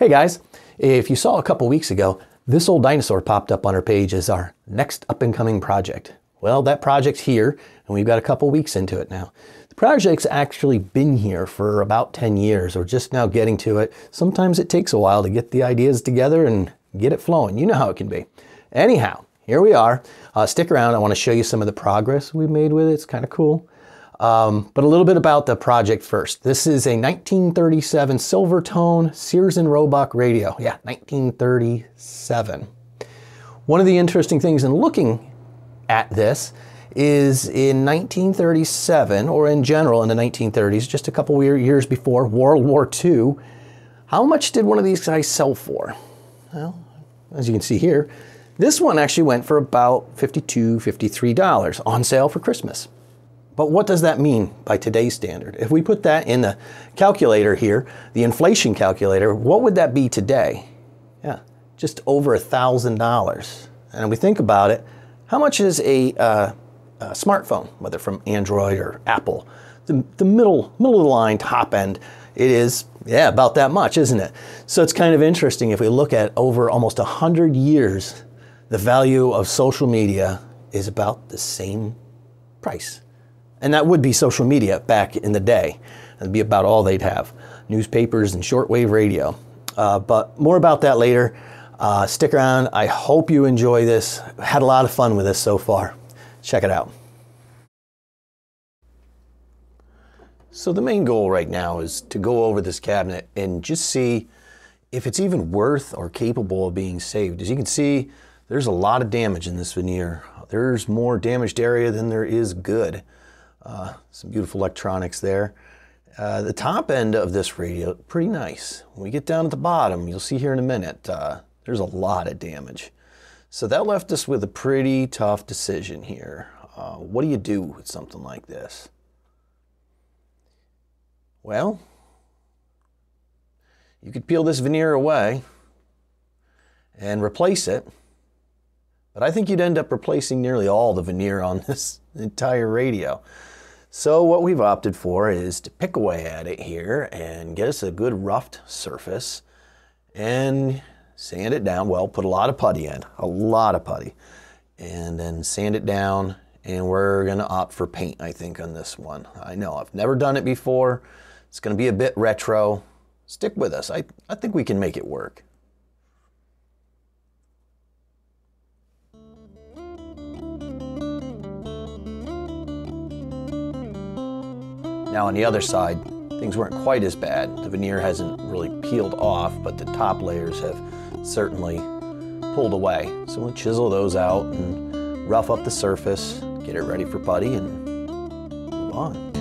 Hey guys, if you saw a couple weeks ago, this old dinosaur popped up on our page as our next up-and-coming project. Well, that project's here, and we've got a couple weeks into it now. The project's actually been here for about 10 years. We're just now getting to it. Sometimes it takes a while to get the ideas together and get it flowing. You know how it can be. Anyhow, here we are. Stick around. I want to show you some of the progress we've made with it. It's kind of cool. But a little bit about the project first. This is a 1937 silver tone Sears and Roebuck radio. Yeah, 1937. One of the interesting things in looking at this is in 1937, or in general in the 1930s, just a couple years before World War II, how much did one of these guys sell for? Well, as you can see here, this one actually went for about $52, $53 on sale for Christmas. But what does that mean by today's standard? If we put that in the calculator here, the inflation calculator, what would that be today? Yeah, just over $1,000. And we think about it, how much is a smartphone, whether from Android or Apple? The middle of the line, top end, it is, yeah, about that much, isn't it? So it's kind of interesting if we look at over almost 100 years, the value of social media is about the same price. And that would be social media back in the day. That'd be about all they'd have. Newspapers and shortwave radio. But more about that later. Stick around. I hope you enjoy this. Had a lot of fun with this so far. Check it out. So the main goal right now is to go over this cabinet and just see if it's even worth or capable of being saved. As you can see, there's a lot of damage in this veneer. There's more damaged area than there is good. Some beautiful electronics there. The top end of this radio, pretty nice. When we get down at the bottom, you'll see here in a minute, there's a lot of damage. So that left us with a pretty tough decision here. What do you do with something like this? Well, you could peel this veneer away and replace it. But I think you'd end up replacing nearly all the veneer on this entire radio. So what we've opted for is to pick away at it here and get us a good roughed surface and sand it down. Well, put a lot of putty in, a lot of putty, and then sand it down, and we're gonna opt for paint, I think, on this one. I know, I've never done it before. It's gonna be a bit retro. Stick with us. I think we can make it work. Now on the other side, things weren't quite as bad. The veneer hasn't really peeled off, but the top layers have certainly pulled away. So we'll chisel those out and rough up the surface, get it ready for putty, and move on.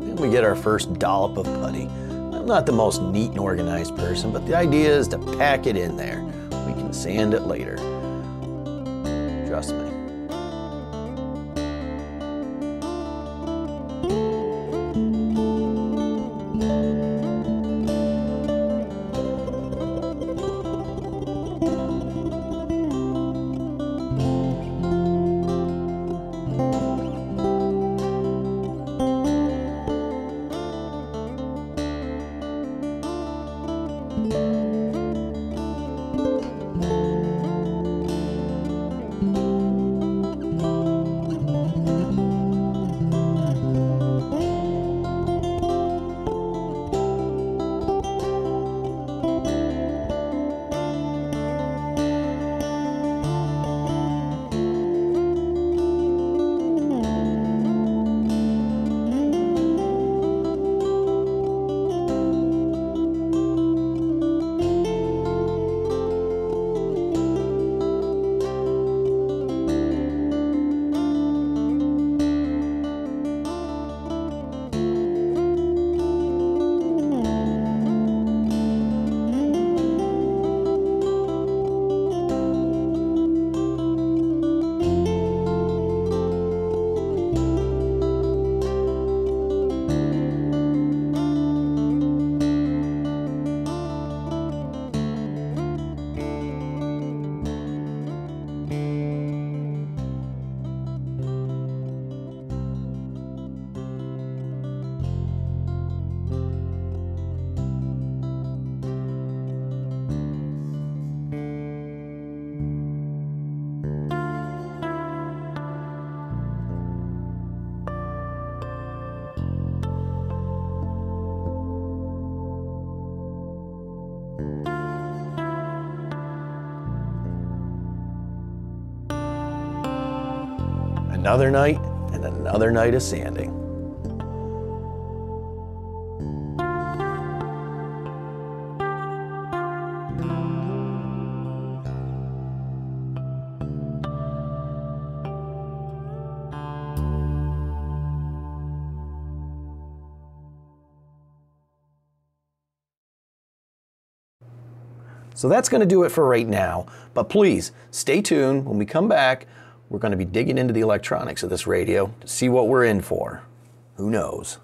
Then we get our first dollop of putty. I'm not the most neat and organized person, but the idea is to pack it in there. We can sand it later. Trust me. another night and another night of sanding. So that's going to do it for right now, but please stay tuned. When we come back, we're going to be digging into the electronics of this radio to see what we're in for. Who knows?